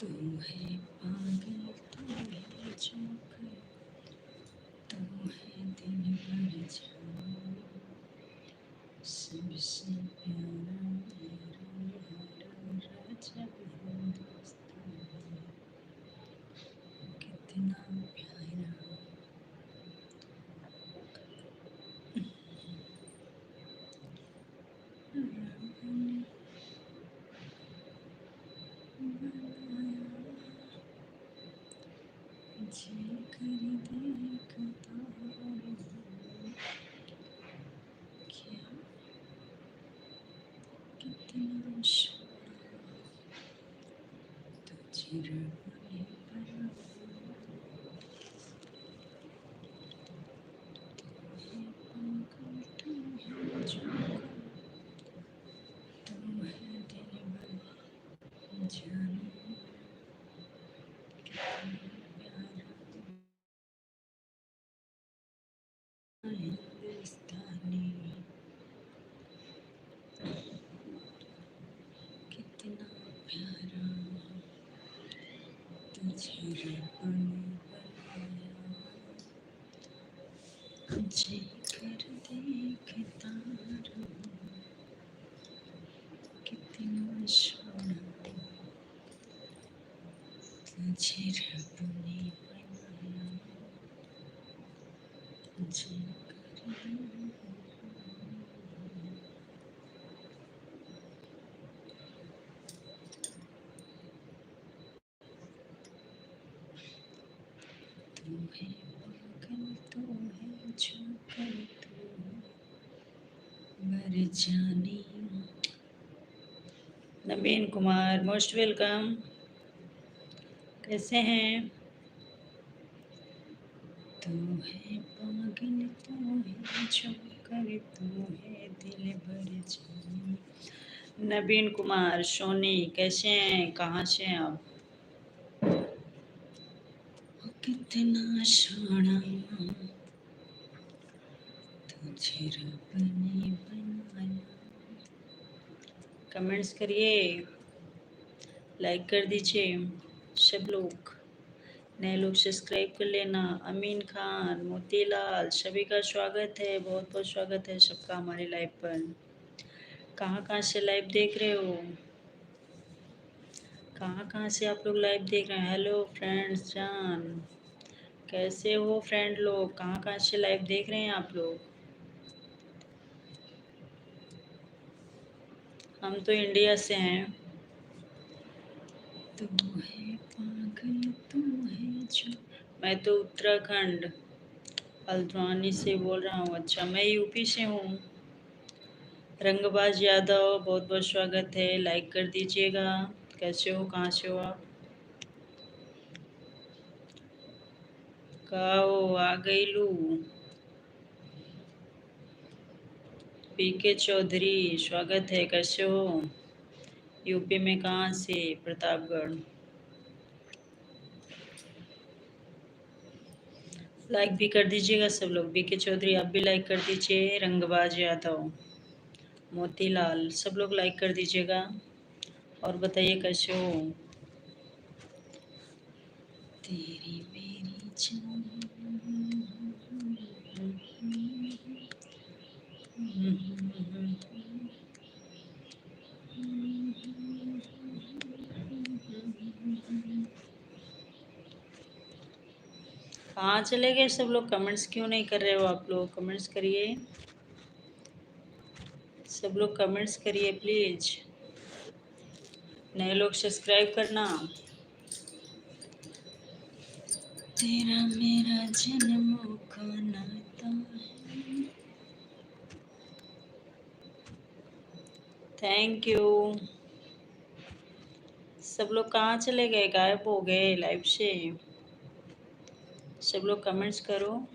तू है पागल तू है जोकर तू है दिल भर जान सबसे प्यारा मेरा यारा राजा हिंदुस्तान कितना प्यारा रब ने बनाया जी कर देखता हूँ क्या कितना सोना तुझे रब ने बनाया तू है पागल तू है जोकर तू है दिल भर जान प्यारा हिंदुस्तानी कितना प्यारा तुझे रब ने बनाया जी कर देखता रहूं कितना सोना तुझे रब ने बनाया जी कर तू है पागल तू है जोकर तू मर जानी नवीन कुमार मोस्ट वेलकम कैसे हैं तू है पागल तू है जोकर तू है दिल भर जानी नवीन कुमार सोनी कैसे हैं कहाँ से हैं आप कितना सोना तुझे रब ने बनाया कमेंट्स करिए लाइक कर दीजिए सब लोग नए लोग सब्सक्राइब कर लेना अमीन खान मोतीलाल सभी का स्वागत है बहुत बहुत स्वागत है सबका हमारे लाइव पर कहाँ कहाँ से लाइव देख रहे हो कहाँ कहाँ से आप लोग लाइव देख रहे हैं हेलो फ्रेंड्स जान कैसे हो फ्रेंड लोग कहाँ कहाँ से लाइव देख रहे हैं आप लोग हम तो इंडिया से हैं तू है पागल तू है जो मैं तो उत्तराखंड हल्द्वानी से बोल रहा हूँ अच्छा मैं यूपी से हूँ रंगबाज यादव बहुत बहुत स्वागत है लाइक कर दीजिएगा कैसे हो कहाँ से हो आप कहा हो आ गई लू पीके चौधरी स्वागत है कैसे हो यूपी में कहाँ से प्रतापगढ़ लाइक भी कर दीजिएगा सब लोग बीके चौधरी आप भी लाइक कर दीजिए रंगबाज यादव मोतीलाल सब लोग लाइक कर दीजिएगा और बताइए कैसे हो तेरी मेरी जान कहाँ चले गए सब लोग कमेंट्स क्यों नहीं कर रहे हो आप लोग कमेंट्स करिए सब लोग कमेंट्स करिए प्लीज नए लोग सब्सक्राइब करना तेरा मेरा जन्मों का नाता है थैंक यू सब लोग कहाँ चले गए गायब हो गए लाइव से सब लोग कमेंट्स करो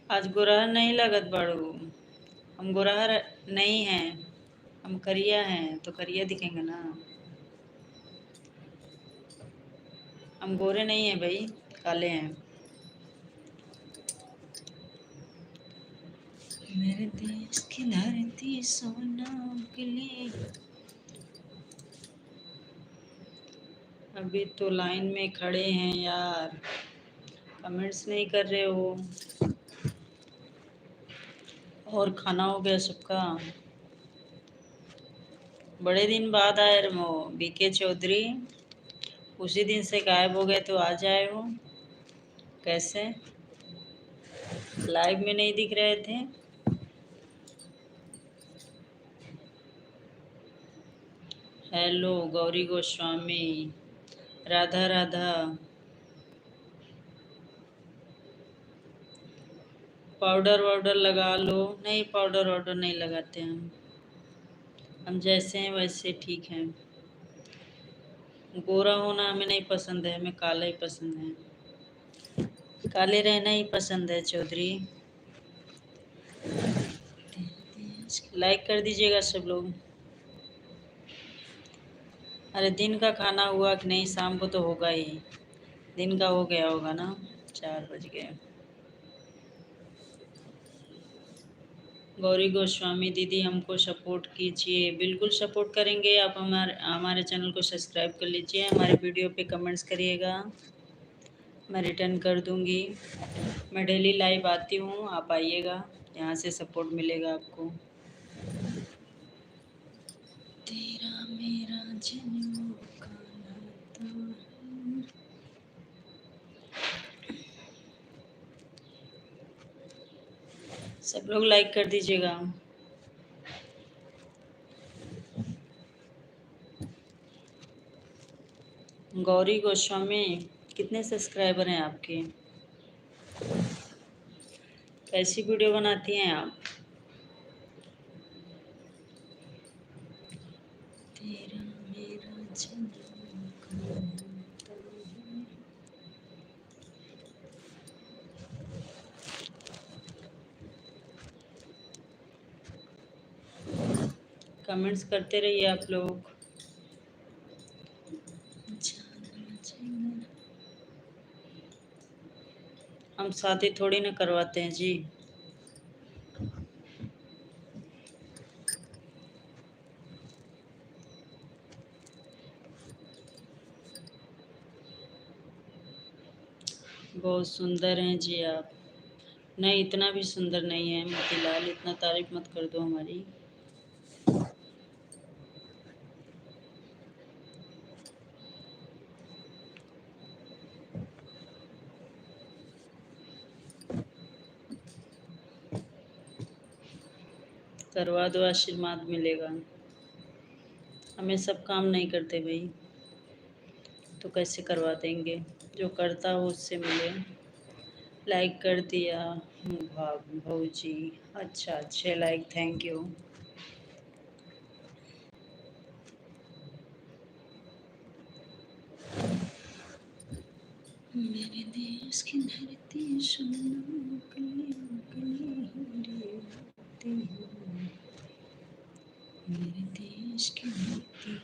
आज गुरहर नहीं लगत बाड़ू हम गुरहर नहीं हैं हम करिया हैं तो करिया दिखेंगे ना हम गोरे नहीं हैं भाई काले हैं मेरे देश की धरती सोना उगली। अभी तो लाइन में खड़े हैं यार, कमेंट्स नहीं कर रहे हो। और खाना हो गया सबका? बड़े दिन बाद आए हो बीके चौधरी, उसी दिन से गायब हो गए, तो आज आए हो कैसे? लाइव में नहीं दिख रहे थे। हेलो गौरी गोस्वामी, राधा राधा। पाउडर वाउडर लगा लो। नहीं, पाउडर वाउडर नहीं लगाते हम जैसे हैं वैसे ठीक हैं। गोरा होना हमें नहीं पसंद है, हमें काला ही पसंद है। काले रहना ही पसंद है चौधरी। लाइक कर दीजिएगा सब लोग। अरे दिन का खाना हुआ कि नहीं? शाम को तो होगा ही। दिन का हो गया होगा ना, 4 बज गए। गौरी गोस्वामी दीदी हमको सपोर्ट कीजिए। बिल्कुल सपोर्ट करेंगे। आप हमारे चैनल को सब्सक्राइब कर लीजिए, हमारे वीडियो पे कमेंट्स करिएगा, मैं रिटर्न कर दूंगी। मैं डेली लाइव आती हूँ, आप आइएगा, यहाँ से सपोर्ट मिलेगा आपको। तेरा मेरा जन्म का नाता है। सब लोग लाइक कर दीजिएगा। गौरी गोस्वामी, कितने सब्सक्राइबर हैं आपके? कैसी वीडियो बनाती हैं आप? तेरा मेरा जन्म का नाता है। कमेंट्स करते रहिए आप लोग। हम शादी थोड़ी ना करवाते हैं जी। बहुत सुंदर हैं जी आप। नहीं, इतना भी सुंदर नहीं है मोतीलाल, इतना तारीफ मत कर दो हमारी। करवा दो, आशीर्वाद मिलेगा। हमें सब काम नहीं करते भाई, तो कैसे करवा देंगे? जो करता हो उससे मिले। लाइक कर दिया भाऊ जी। अच्छा, 6 लाइक, थैंक यू। मेरे देश की धरती सोना उगली उगली हीरे मोती है। मेरे देश की धरती।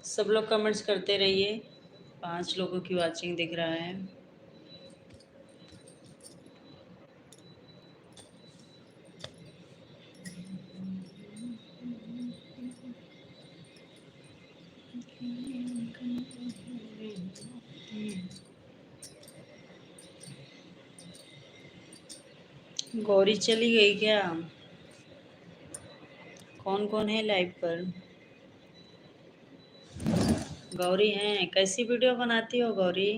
सब लोग कमेंट्स करते रहिए। 5 लोगों की वाचिंग दिख रहा है। गौरी चली गई क्या? कौन कौन है लाइव पर? गौरी हैं? कैसी वीडियो बनाती हो गौरी?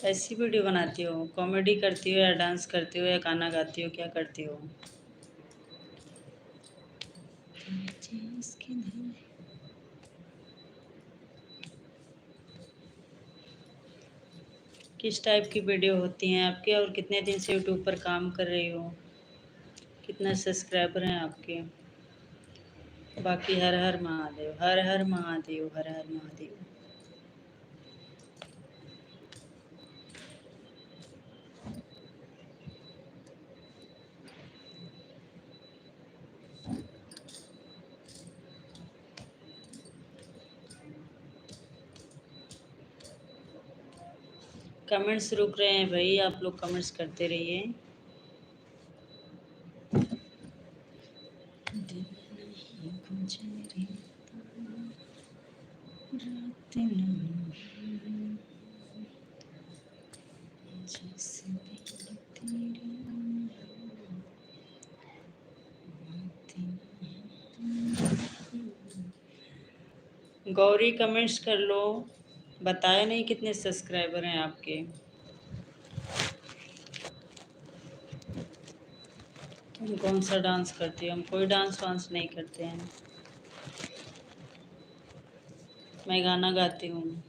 कैसी वीडियो बनाती हो? कॉमेडी करती हो या डांस करती हो या गाना गाती हो, क्या करती हो? किस टाइप की वीडियो होती हैं आपकी, और कितने दिन से यूट्यूब पर काम कर रही हो? कितने सब्सक्राइबर हैं आपके? बाकी हर हर महादेव, हर हर महादेव, हर हर महादेव। कमेंट्स रुक रहे हैं भाई, आप लोग कमेंट्स करते रहिए। दिन नहीं गुजरे रात नहीं, जिस दिन तेरी बात नहीं। गौरी कमेंट्स कर लो, बताया नहीं कितने सब्सक्राइबर हैं आपके। तुम कौन सा डांस करती हो? हम कोई डांस वांस नहीं करते हैं। मैं गाना गाती हूँ,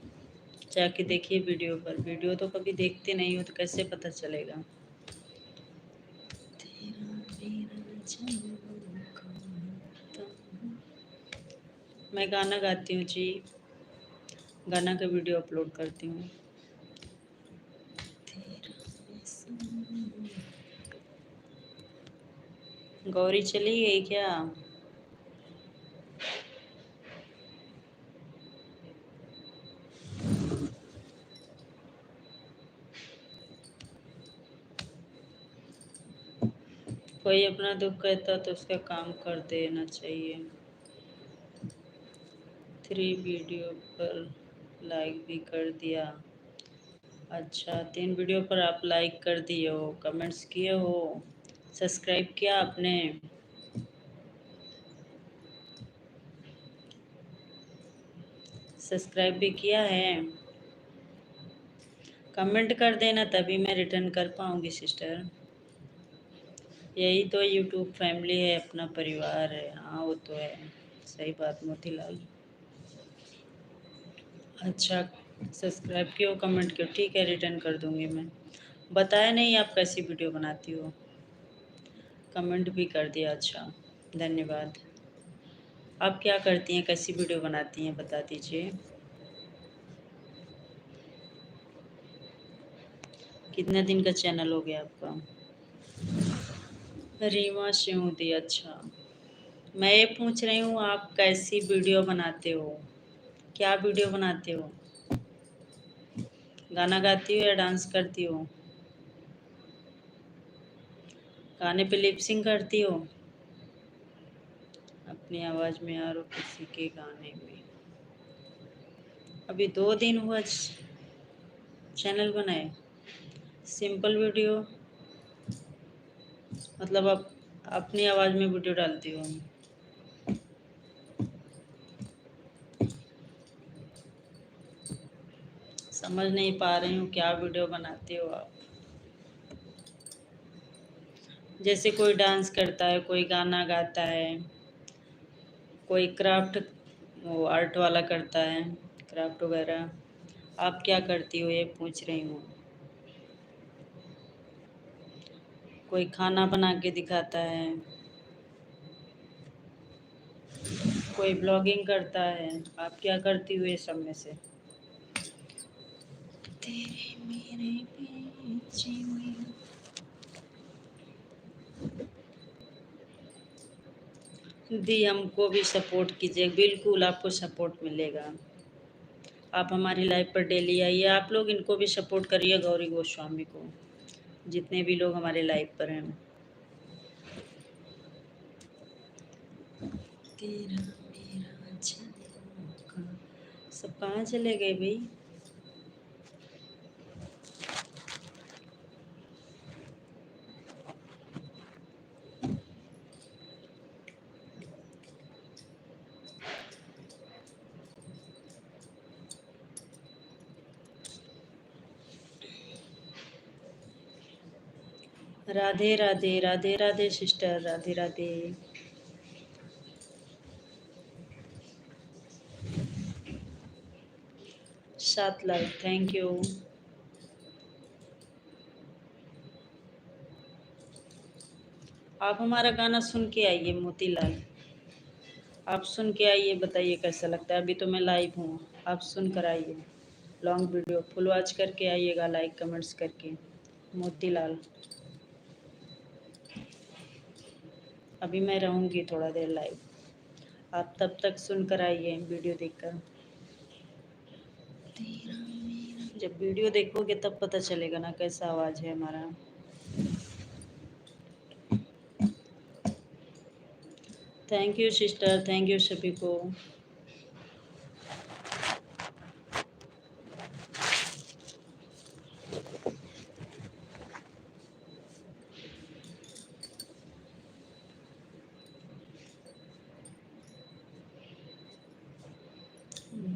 जाके देखिए वीडियो पर। वीडियो तो कभी देखते नहीं हो तो कैसे पता चलेगा। तेरा मेरा जन्म का नाता। मैं गाना गाती हूँ जी, गाना का वीडियो अपलोड करती हूँ। गौरी चली गई क्या? कोई अपना दुख कहता तो उसका काम कर देना चाहिए। 3 वीडियो पर लाइक भी कर दिया। अच्छा, 3 वीडियो पर आप लाइक कर दिए हो, कमेंट्स किए हो, सब्सक्राइब किया आपने। सब्सक्राइब भी किया है। कमेंट कर देना तभी मैं रिटर्न कर पाऊंगी सिस्टर। यही तो यूट्यूब फैमिली है, अपना परिवार है। हाँ वो तो है, सही बात मोतीलाल। अच्छा, सब्सक्राइब किया, कमेंट किया, ठीक है रिटर्न कर दूंगी मैं। बताया नहीं आप कैसी वीडियो बनाती हो, कमेंट भी कर दिया। अच्छा, धन्यवाद। आप क्या करती हैं, कैसी वीडियो बनाती हैं, बता दीजिए। कितने दिन का चैनल हो गया आपका? रीमा सिंह। अच्छा, मैं ये पूछ रही हूँ आप कैसी वीडियो बनाते हो, क्या वीडियो बनाते हो? गाना गाती हो या डांस करती हो? गाने पे लिपसिंग करती हो? अपनी आवाज़ में और किसी के गाने में? अभी 2 दिन हुआ चैनल बनाए। सिंपल वीडियो मतलब आप अपनी आवाज़ में वीडियो डालती हो? समझ नहीं पा रही हूँ क्या वीडियो बनाते हो आप। जैसे कोई डांस करता है, कोई गाना गाता है, कोई क्राफ्ट वो आर्ट वाला करता है, क्राफ्ट वगैरह। आप क्या करती हो ये पूछ रही हूँ। कोई खाना बना के दिखाता है, कोई ब्लॉगिंग करता है। आप क्या करती हो ये सब में से? तेरे मेरे बीच में दी, हमको भी सपोर्ट कीजिए, बिल्कुल आपको सपोर्ट मिलेगा। आप हमारी लाइफ पर डेली आइए, आप लोग इनको भी सपोर्ट करिए, गौरी गोस्वामी को, जितने भी लोग हमारे लाइफ पर हैं। तेरा मेरा जन्म का, सब कहाँ चले गए भाई? Radhe Radhe, Radhe Radhe sister, Radhe Radhe. 7 like, thank you. आप हमारा गाना सुन के आइए मोतीलाल, आप सुन के आइए, बताइए कैसा लगता है। अभी तो मैं लाइव हूँ, आप सुन कर आइए। लॉन्ग वीडियो फुल वॉच करके आइएगा, लाइक कमेंट्स करके। मोतीलाल, अभी मैं रहूँगी थोड़ा देर लाइव, आप तब तक सुन कर आइए वीडियो देखकर। जब वीडियो देखोगे तब पता चलेगा ना कैसा आवाज़ है हमारा। Thank you sister, thank you सभी को।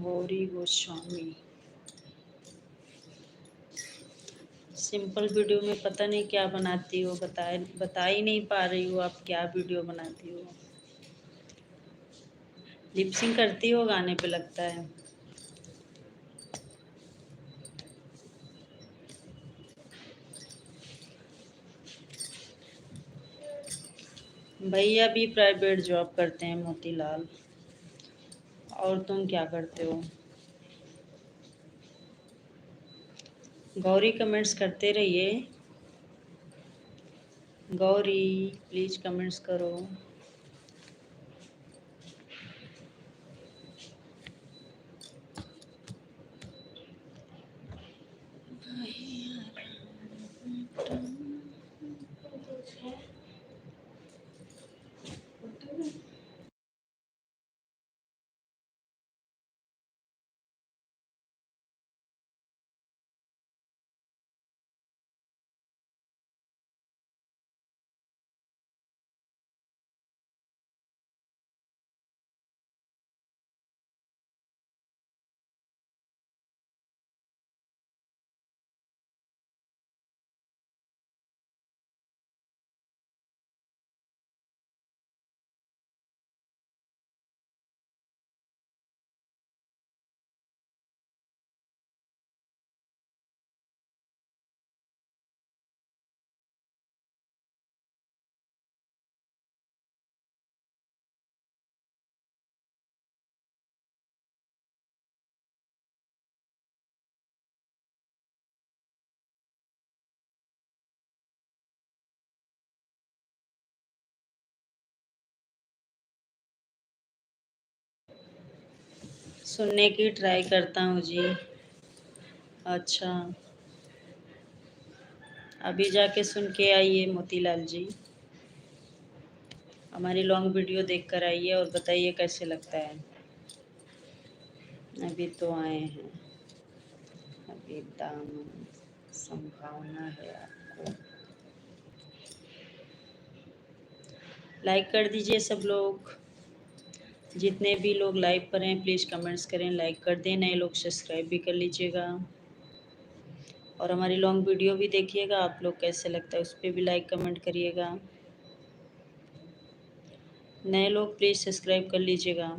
गौरी गोस्वामी। सिंपल वीडियो में पता नहीं क्या बनाती हो, बता ही नहीं पा रही हो आप क्या वीडियो बनाती हो। लिपसिंग करती हो गाने पे लगता है। भैया भी प्राइवेट जॉब करते हैं मोतीलाल। और तुम क्या करते हो? गौरी कमेंट्स करते रहिए। गौरी प्लीज कमेंट्स करो। सुनने की ट्राई करता हूँ जी। अच्छा, अभी जाके सुन के आइए मोतीलाल जी। हमारी लॉन्ग वीडियो देख कर आइए और बताइए कैसे लगता है। अभी तो आए हैं, अभी दामन संभावना है आपको। लाइक कर दीजिए सब लोग। जितने भी लोग लाइव पर हैं प्लीज़ कमेंट्स करें, लाइक कर दें। नए लोग सब्सक्राइब भी कर लीजिएगा और हमारी लॉन्ग वीडियो भी देखिएगा। आप लोग कैसे लगता है उस पर भी लाइक कमेंट करिएगा। नए लोग प्लीज़ सब्सक्राइब कर लीजिएगा।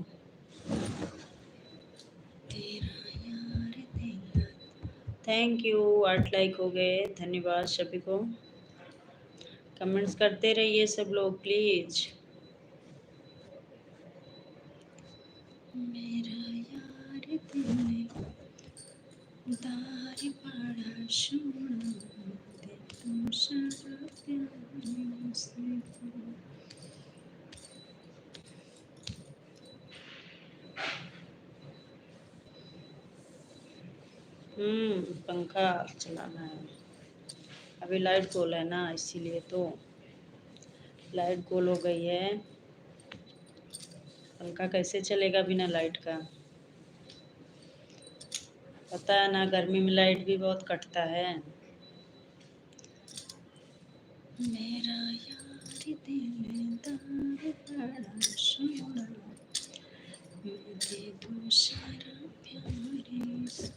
थैंक यू, 8 लाइक हो गए, धन्यवाद सभी को। कमेंट्स करते रहिए सब लोग प्लीज़। मेरा यार दिल दार बड़ा सोना दे तू सारा प्यार उसने को। पंखा चलाना है। अभी लाइट गोल है ना, इसीलिए तो लाइट गोल हो गई है। पंखा कैसे चलेगा बिना लाइट का? पता है ना, गर्मी में लाइट भी बहुत कटता है। मेरा यार दिलदार बड़ा सोना मुझे दूसरा प्यार इसको।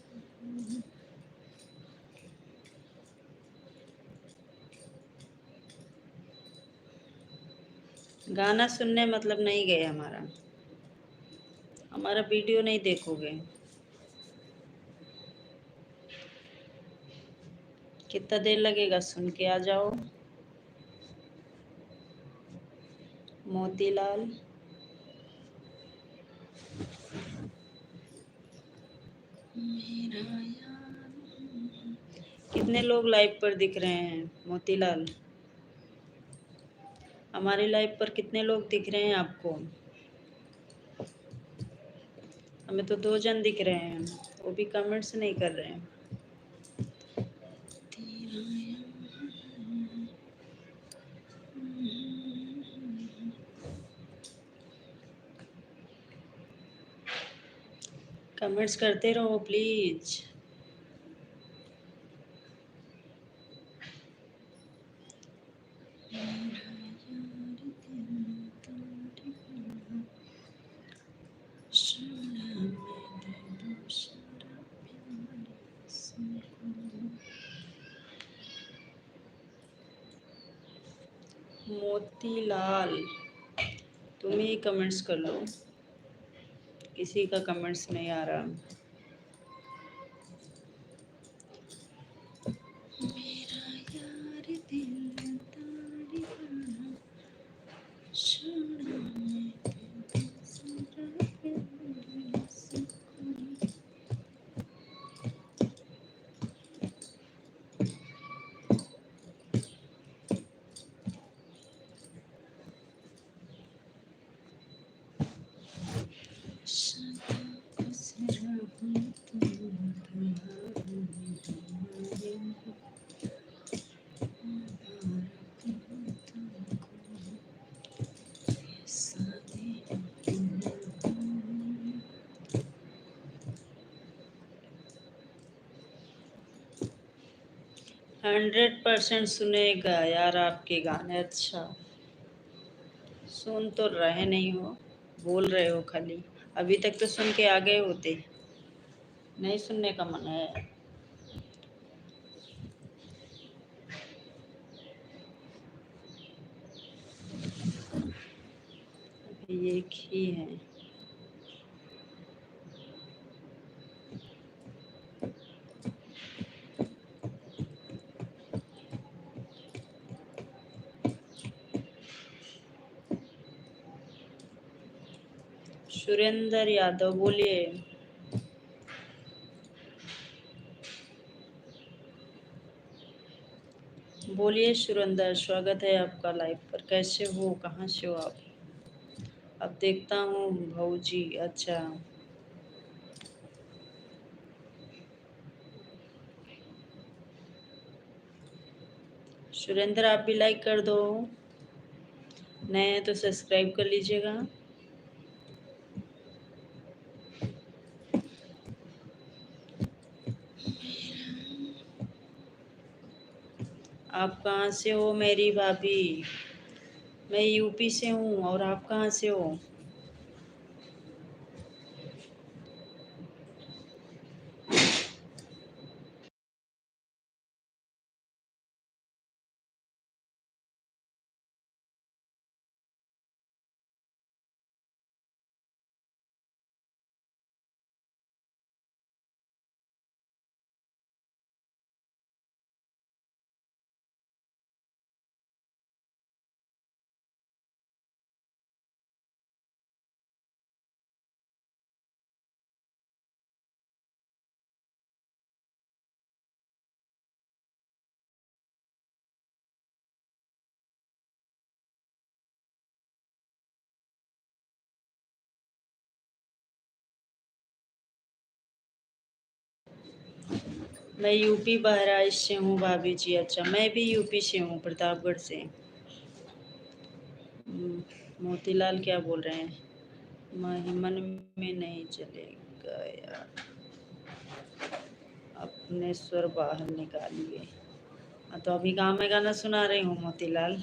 गाना सुनने मतलब नहीं गए हमारा, हमारा वीडियो नहीं देखोगे। कितना देर लगेगा, सुन के आ जाओ। मोतीलाल मेरा यार। कितने लोग लाइव पर दिख रहे हैं मोतीलाल? हमारे लाइव पर कितने लोग दिख रहे हैं आपको? हमें तो 2 जन दिख रहे हैं, वो भी कमेंट्स नहीं कर रहे हैं। कमेंट्स करते रहो प्लीज। मोतीलाल, तुम ही कमेंट्स कर लो, किसी का कमेंट्स नहीं आ रहा। मेरा यार दिल ताड़ी बना, छोड़ा मैं तेरे सारा प्यार सबको। सदा खुश रहो तुम तुम्हारे मुबारक हो तुमको ये शादी। 100% सुनेगा यार आपके गाने। अच्छा, सुन तो रहे नहीं हो, बोल रहे हो खाली। अभी तक तो सुन के आ गए होते, नहीं सुनने का मन है। अभी एक ही है। सुरेंद्र यादव बोलिए। बोलिए सुरेंद्र, स्वागत है आपका लाइव पर। कैसे हो, कहाँ से हो आप? अब देखता हूँ भाऊजी। अच्छा सुरेंद्र, आप भी लाइक कर दो, नए हैं तो सब्सक्राइब कर लीजिएगा। आप कहाँ से हो मेरी भाभी? मैं यूपी से हूँ। और आप कहाँ से हो? मैं यूपी बहराइच से हूँ भाभी जी। अच्छा, मैं भी यूपी से हूँ, प्रतापगढ़ से। मोतीलाल क्या बोल रहे हैं? मन में नहीं चलेगा यार, अपने स्वर बाहर निकालिए। तो अभी में गाना सुना रही हूँ मोतीलाल।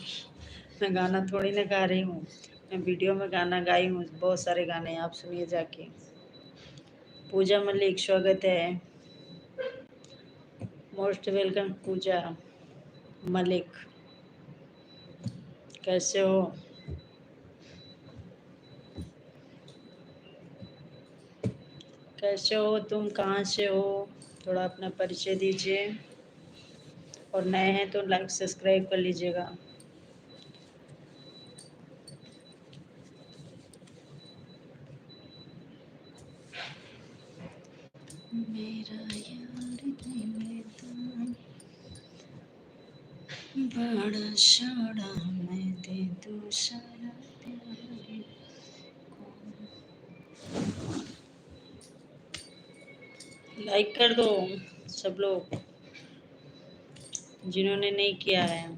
मैं गाना थोड़ी ना गा रही हूँ, मैं वीडियो में गाना गाई हूँ, बहुत सारे गाने, आप सुनिए जाके। पूजा मलिक, स्वागत है। मोस्ट वेलकम पूजा मलिक, कैसे हो? कैसे हो तुम, कहाँ से हो? थोड़ा अपना परिचय दीजिए, और नए हैं तो लाइक सब्सक्राइब कर लीजिएगा। मेरा यार दिल बड़ा शाड़ा, मैं दे दूँ सारा प्यार को। लाइक कर दो सब लोग। जिन्होंने नहीं किया है।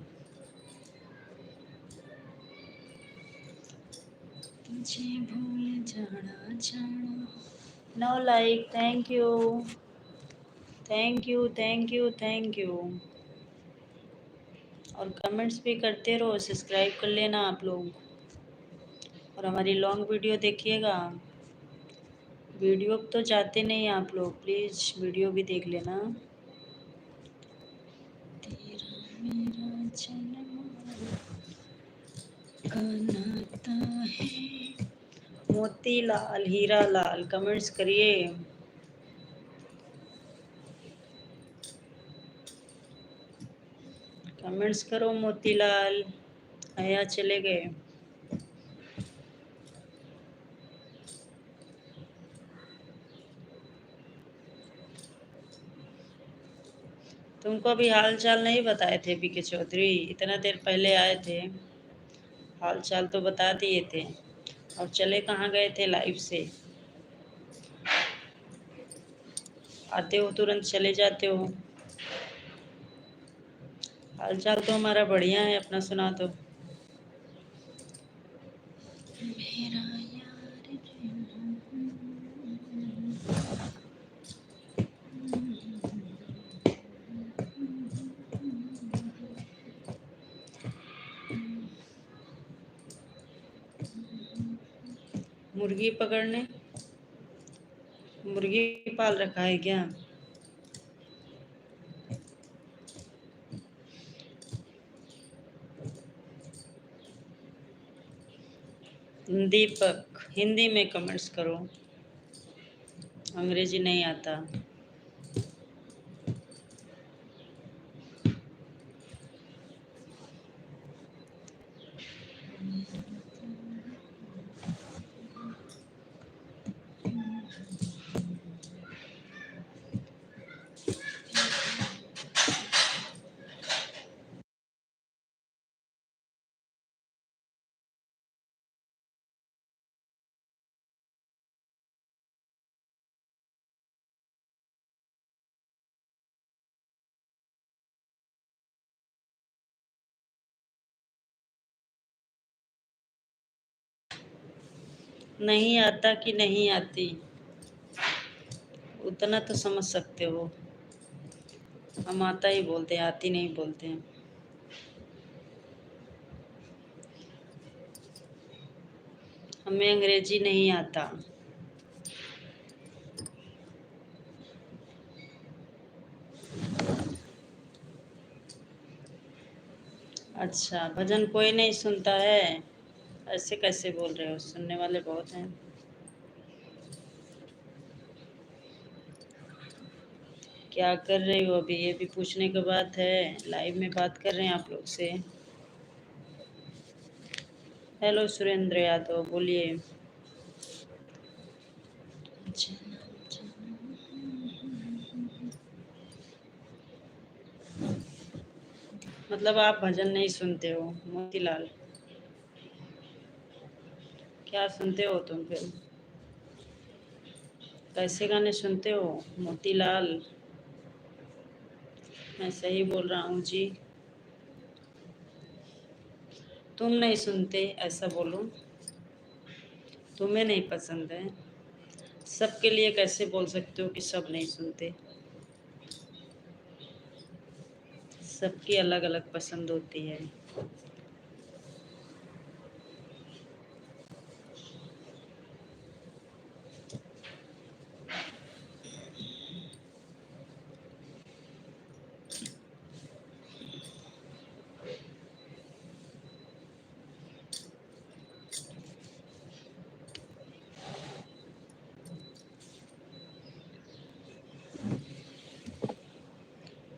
तुझे भूल जाना जाना। Know like, thank you, thank you, thank you, thank you. और कमेंट्स भी करते रहो, सब्सक्राइब कर लेना आप लोग, और हमारी लॉन्ग वीडियो देखिएगा। वीडियो तो जाते नहीं आप लोग, प्लीज़ वीडियो भी देख लेना। तेरा मेरा जन्म का नाता है। मोतीलाल, हीरा लाल, कमेंट्स करिए। कमेंट्स करो मोतीलाल, आया चले गए। तुमको अभी हाल चाल नहीं बताए थे बीके चौधरी, इतना देर पहले आए थे, हाल चाल तो बता दिए थे, और चले कहाँ गए थे लाइव से? आते हो तुरंत चले जाते हो। हाल चाल तो हमारा बढ़िया है, अपना सुना दो। मेरा यार मुर्गी पकड़ने, मुर्गी पाल रखा है क्या? दीपक, हिंदी में कमेंट्स करो, अंग्रेजी नहीं आता। नहीं आता कि नहीं आती, उतना तो समझ सकते हो। हम आता ही बोलते हैं, आती नहीं बोलते हैं। हमें अंग्रेजी नहीं आता। अच्छा, भजन कोई नहीं सुनता है? ऐसे कैसे बोल रहे हो, सुनने वाले बहुत हैं। क्या कर रही हो अभी, ये भी पूछने की बात है? लाइव में बात कर रहे हैं आप लोग से। हेलो सुरेंद्र यादव, बोलिए। मतलब आप भजन नहीं सुनते हो मोतीलाल? क्या सुनते हो तुम फिर? कैसे गाने सुनते हो मोतीलाल? मैं सही बोल रहा हूँ जी। तुम नहीं सुनते ऐसा बोलो, तुम्हें नहीं पसंद है। सबके लिए कैसे बोल सकते हो कि सब नहीं सुनते? सबकी अलग अलग पसंद होती है।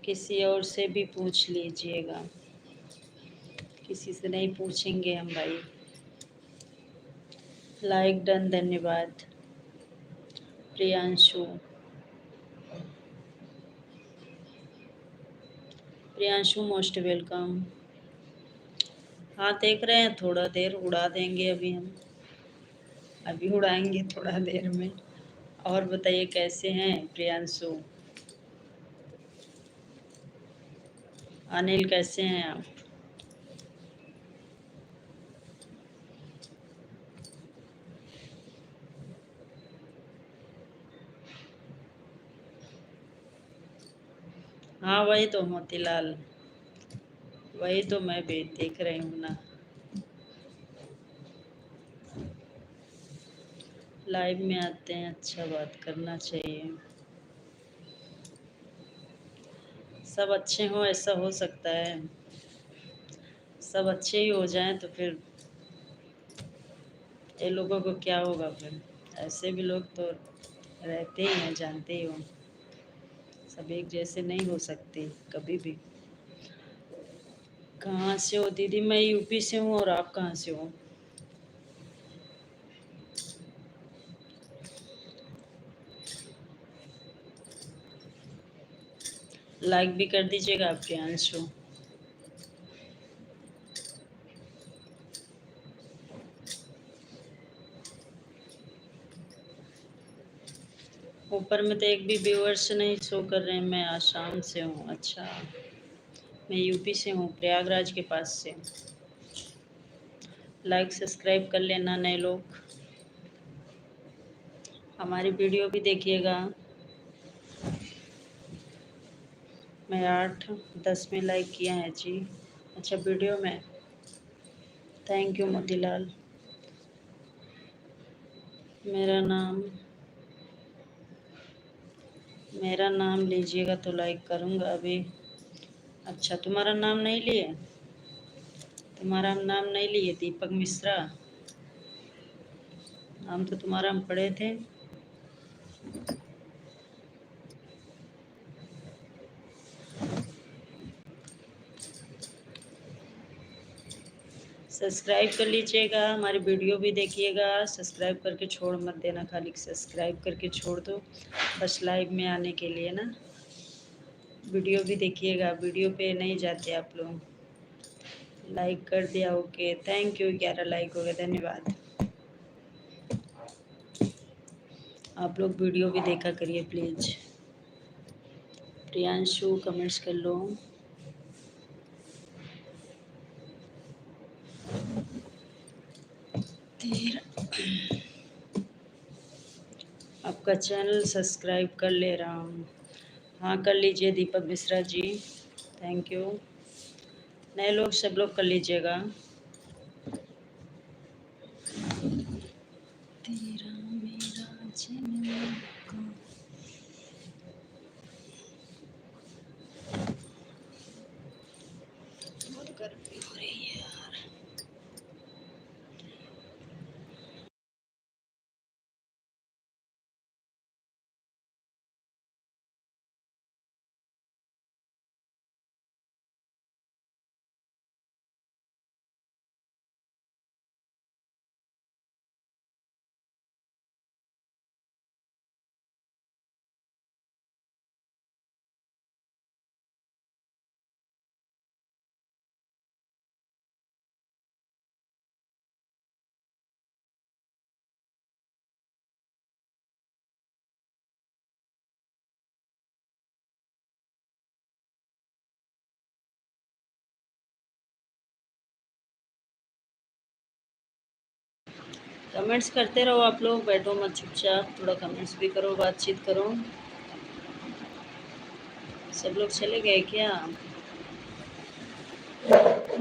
किसी और से भी पूछ लीजिएगा, किसी से नहीं पूछेंगे हम भाई। लाइक डन, धन्यवाद। Priyanshu, Priyanshu most welcome. हाँ देख रहे हैं, थोड़ा देर उड़ा देंगे अभी हम, अभी उड़ाएंगे थोड़ा देर में। और बताइए कैसे हैं प्रियांशु? अनिल कैसे हैं आप? हाँ वही तो मोतीलाल, वही तो मैं भी देख रही हूँ ना। लाइव में आते हैं, अच्छा बात करना चाहिए। सब अच्छे हों ऐसा हो सकता है, सब अच्छे ही हो जाएं तो फिर ये लोगों को क्या होगा फिर। ऐसे भी लोग तो रहते ही हैं, जानते ही हो। सब एक जैसे नहीं हो सकते कभी भी। कहाँ से हो दीदी? मैं यूपी से हूँ। और आप कहाँ से हो? लाइक भी कर दीजिएगा आप प्रियांशु। ऊपर में तो एक भी व्यूअर्स नहीं शो कर रहे हैं। मैं आसाम से हूँ। अच्छा, मैं यूपी से हूँ, प्रयागराज के पास से। लाइक सब्सक्राइब कर लेना नए लोग। हमारी वीडियो भी देखिएगा। मैं 8-10 में लाइक किया है जी। अच्छा, वीडियो में। Thank you Motilal. मेरा नाम मेरा नाम लीजिएगा तो लाइक करूँगा अभी। अच्छा, तुम्हारा नाम नहीं लिए? तुम्हारा नाम नहीं लिए? दीपक मिश्रा नाम तो तुम्हारा हम पढ़े थे। सब्सक्राइब कर लीजिएगा, हमारी वीडियो भी देखिएगा। सब्सक्राइब करके छोड़ मत देना, खाली सब्सक्राइब करके छोड़ दो बस लाइव में आने के लिए ना। वीडियो भी देखिएगा, वीडियो पे नहीं जाते आप लोग। लाइक कर दिया, ओके थैंक यू। 11 लाइक हो गए, धन्यवाद। आप लोग वीडियो भी देखा करिए प्लीज़। प्रियांशु कमेंट्स कर लो। तेरा आपका चैनल सब्सक्राइब कर ले रहा हूँ। हाँ कर लीजिए दीपक मिश्रा जी, थैंक यू। नए लोग सब लोग कर लीजिएगा। तेरा मेरा जन्म का बहुत गर्मी हो रही है यार। कमेंट्स करते रहो आप लोग, बैठो मत चुपचाप, थोड़ा कमेंट्स भी करो, बातचीत करो। सब लोग चले गए क्या?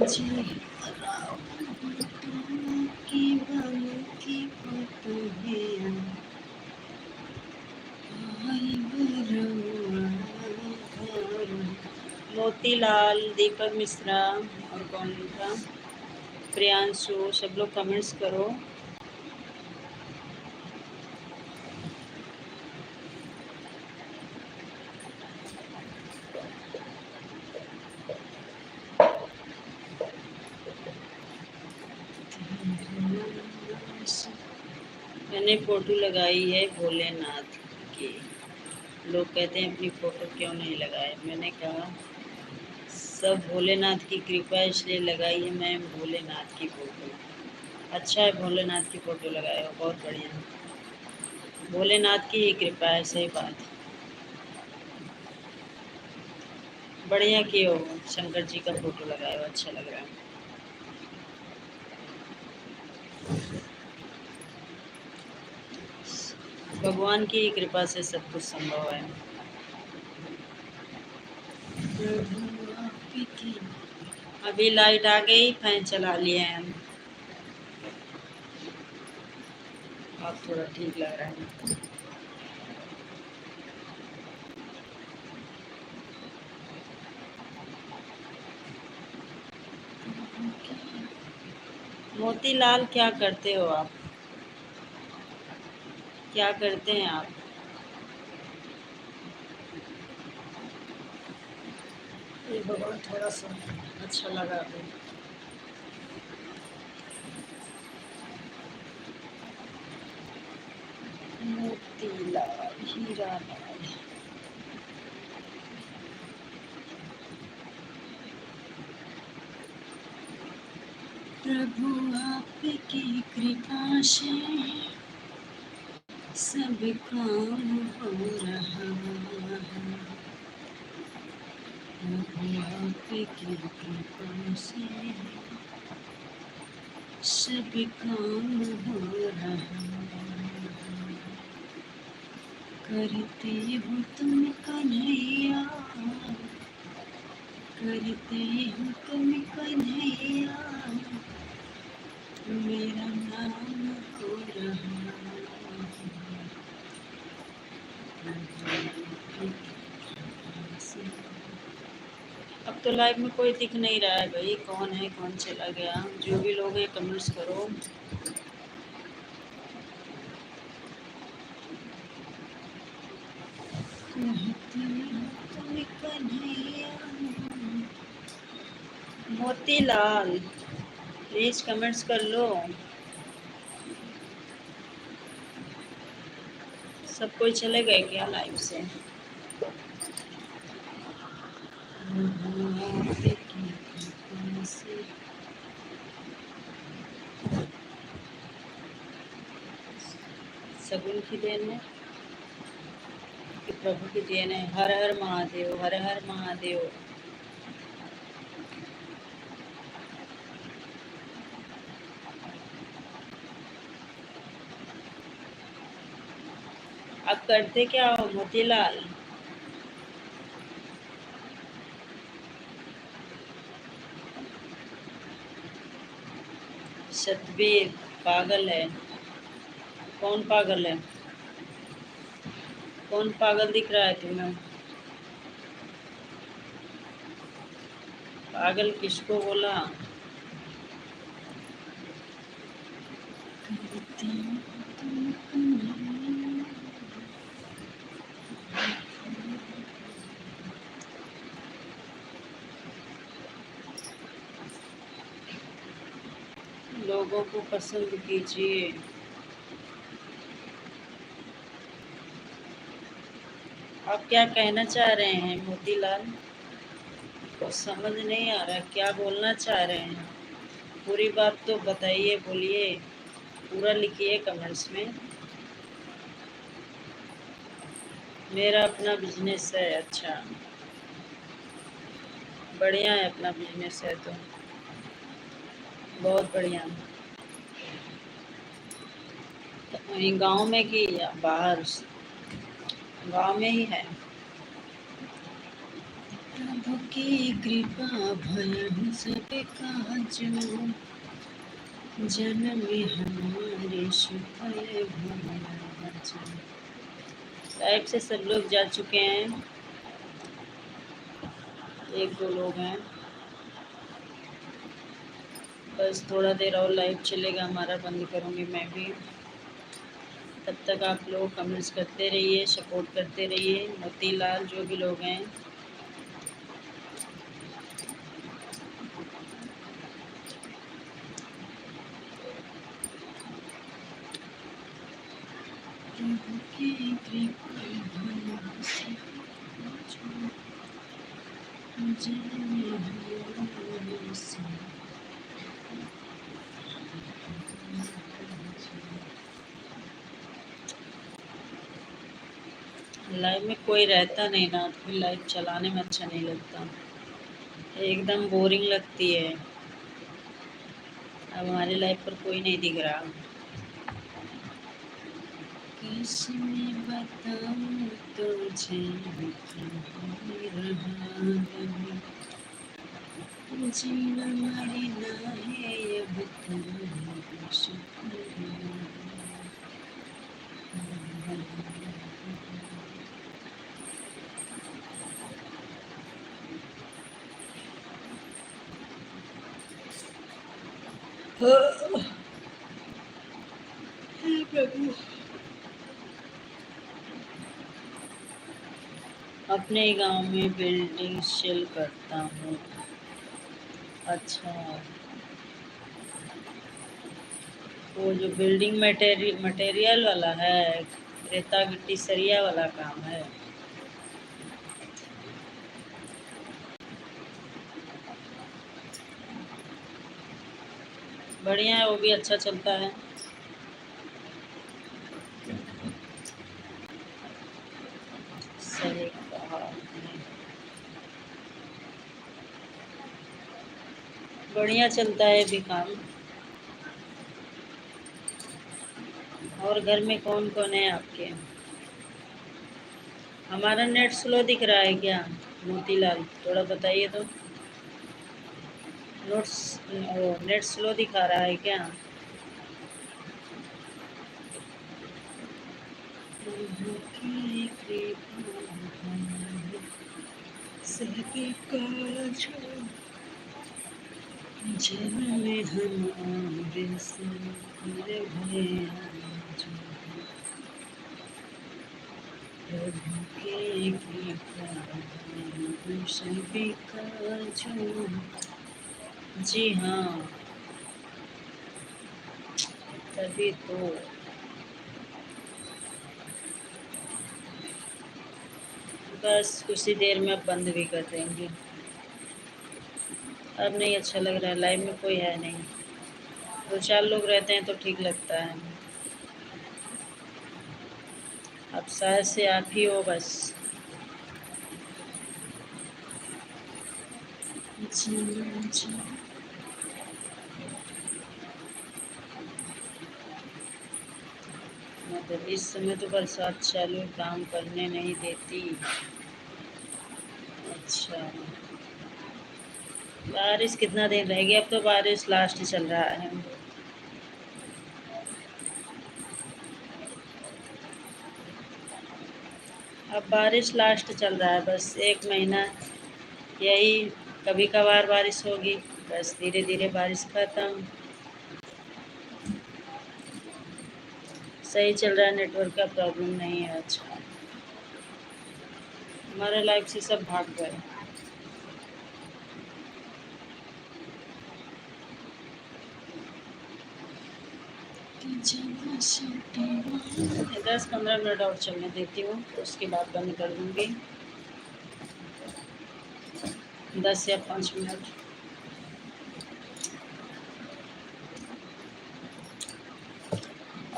जी की बालों की पतंगियां आई बरौआ घर। मोतीलाल, दीपक मिश्रा और कौन था? प्रियांशु, सब लोग कमेंट्स करो। मैंने फ़ोटो लगाई है भोलेनाथ की। लोग कहते हैं अपनी फ़ोटो क्यों नहीं लगाए। मैंने कहा सब भोलेनाथ की कृपा इसलिए लगाई है मैं भोलेनाथ की फ़ोटो। अच्छा है भोलेनाथ की फ़ोटो लगाए हो, बहुत बढ़िया। भोलेनाथ की ही कृपा है, सही बात। बढ़िया किए हो, शंकर जी का फोटो लगाए हो, अच्छा लग रहा है। भगवान की कृपा से सब कुछ संभव है। प्रभु आपकी। अभी लाइट आ गई, फैन चला लिए हैं हम। अब थोड़ा ठीक लग रहा है। मोतीलाल, क्या करते हो आप? क्या करते हैं आप? ये भगवान थोड़ा सा अच्छा लगा अभी। मोतीलाल, हीरा लाल। प्रभु आपकी कृपा से सब काम हो रहा है। प्रभु आपकी कृपा से सब काम हो रहा है। करते हो तुम कन्हैया, करते हो तुम कन्हैया, मेरा नाम हो रहा है। अब तो लाइव में कोई दिख नहीं रहा है भाई, कौन है कौन चला गया? जो भी लोग हैं कमेंट्स करो। मोतीलाल, प्लीज कमेंट्स कर लो। सब कोई चले गए क्या लाइव से? सगुन की देन है कि प्रभु की देन है? हर हर महादेव, हर हर महादेव। अब करते क्या हो मोतीलाल? सतबीर पागल है। कौन पागल है? कौन पागल दिख रहा है तुम्हें? पागल किसको बोला? लोगों को पसंद कीजिए। आप क्या कहना चाह रहे हैं मोतीलाल? कुछ समझ नहीं आ रहा, क्या बोलना चाह रहे हैं? पूरी बात तो बताइए, बोलिए, पूरा लिखिए कमेंट्स में। मेरा अपना बिजनेस है। अच्छा, बढ़िया है, अपना बिजनेस है तो बहुत बढ़िया। तो वहीं गांव में कि या बाहर? गांव में ही है। प्रभु की कृपा भय सब काजो, जन्म हमारे सुफल भजो। लाइव से सब लोग जा चुके हैं, एक दो लोग हैं। बस थोड़ा देर और लाइव चलेगा हमारा, बंद करूँगी मैं भी। तब तक आप लोग कमेंट्स करते रहिए, सपोर्ट करते रहिए। मोतीलाल, जो भी लोग हैं। प्रभु की कृपा भय सब काजो, जन्म हमारे सुफल भजो। लाइव में कोई रहता नहीं ना, तो फिर लाइव चलाने में अच्छा नहीं लगता, एकदम बोरिंग लगती है। अब हमारे लाइव पर कोई नहीं दिख रहा। कैसे मैं बताऊं तुझे जीना मरना है अब तो प्रभु। अपने गांव में बिल्डिंग सेल करता हूँ। अच्छा, वो जो बिल्डिंग मटेरियल वाला है, रेता गिट्टी सरिया वाला काम है। बढ़िया है, वो भी अच्छा चलता है। सही कहा आपने। बढ़िया चलता है भी काम। और घर में कौन कौन है आपके? हमारा नेट स्लो दिख रहा है क्या मोतीलाल, थोड़ा बताइए तो। नोट्स वो नेट स्लो दिखा रहा है क्या? में हमारे मेरे प्रभु के कृपा सभी का जो। जी हाँ, तभी तो। बस कुछ ही देर में अब बंद भी कर देंगे। अब नहीं अच्छा लग रहा है, लाइव में कोई है नहीं। दो चार लोग रहते हैं तो ठीक लगता है। अब शायद से आप ही हो बस। मतलब इस समय तो बरसात चालू, काम करने नहीं देती। अच्छा, बारिश कितना दिन रहेगी? अब तो बारिश लास्ट चल रहा है। अब बारिश लास्ट चल रहा है, बस एक महीना यही। कभी कभार बारिश होगी, बस धीरे धीरे बारिश खत्म। सही चल रहा है, नेटवर्क का प्रॉब्लम नहीं है। अच्छा, हमारे लाइफ से सब भाग गए। दस 15 मिनट और चलने देती हूँ, तो उसके बाद बंद कर दूँगी। 10 या 5 मिनट।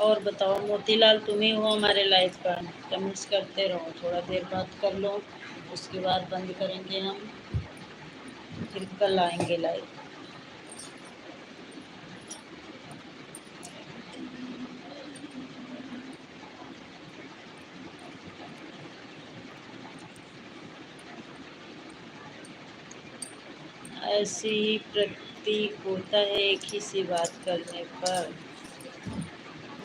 और बताओ मोतीलाल, तुम ही हो हमारे लाइफ पर। कमेंट्स करते रहो, थोड़ा देर बात कर लो, उसके बाद बंद करेंगे हम, फिर कल आएंगे लाइव। ऐसे ही प्रतीक होता है एक ही सी बात करने पर।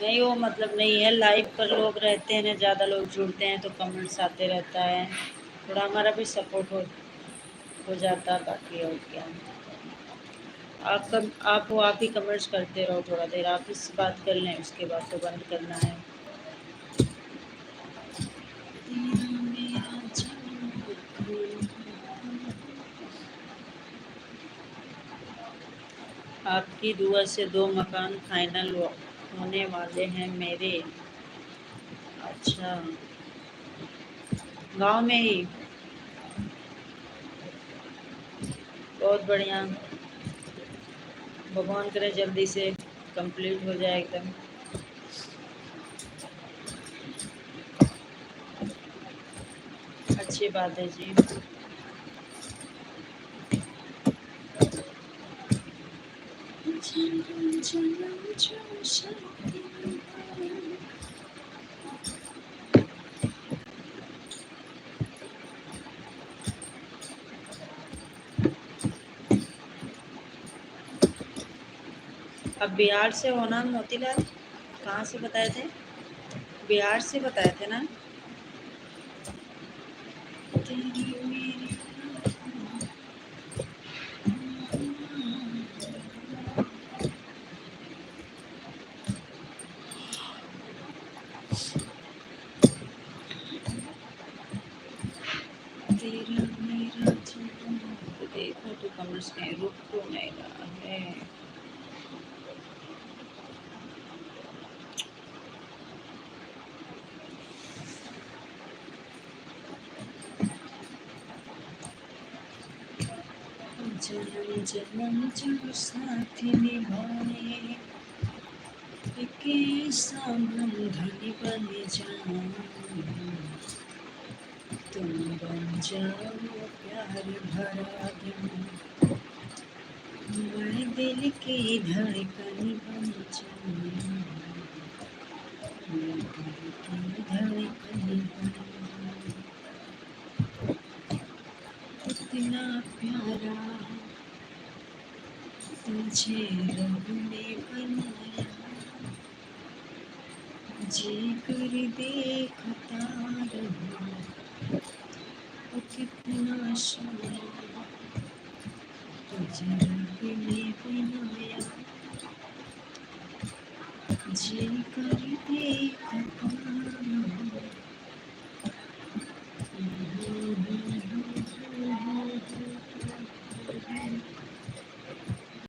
नहीं, वो मतलब नहीं है, लाइव पर लोग रहते हैं ना, ज़्यादा लोग जुड़ते हैं तो कमेंट्स आते रहता है, थोड़ा हमारा भी सपोर्ट हो जाता, बाकी और क्या। आप वो आप ही कमेंट्स करते रहो, थोड़ा देर आप इस बात कर लें, उसके बाद तो बंद करना है। आपकी दुआ से 2 मकान फाइनल होने वाले हैं मेरे। अच्छा, गांव में ही? बहुत बढ़िया, भगवान करे जल्दी से कंप्लीट हो जाए एकदम। अच्छी बात है जी। अब बिहार से हो ना मोतीलाल? कहाँ से बताए थे? बिहार से बताए थे ना? तेरी मेरी तेरा मेरा जीवन। तो देखो तो कमर्स कहीं रुक तो नहीं रहा है। जन्म जन्म जो साथ निभाए, एक ऐसा बंधन बन जाए, तुम बन जाओ प्यार भरा दिल, मैं दिल की धड़कन बन जाऊं, मैं दिल की धड़कन बन जाऊं। इतना प्यारा तुझे रब ने बनाया, जी कर देखता रहूं, वो कितना सोना तुझे रब ने बनाया, जी कर देखता रहूं।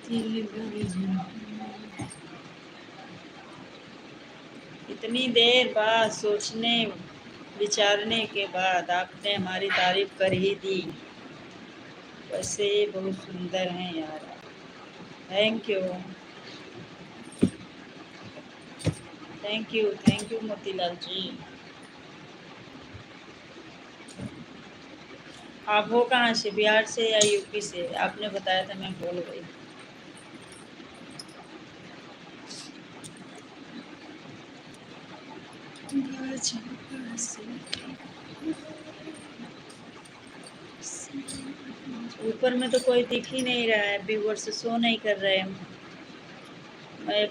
दिल भर जाऊं। इतनी देर बाद सोचने विचारने के बाद आपने हमारी तारीफ कर ही दी। वैसे ये बहुत सुंदर हैं यार। Thank you, thank you Motilal ji. आप हो कहाँ से, बिहार से या यूपी से? आपने बताया था, मैं भूल गई। ऊपर में तो कोई दिख ही नहीं रहा है, व्यूअर्स शो नहीं कर रहे हैं। मैं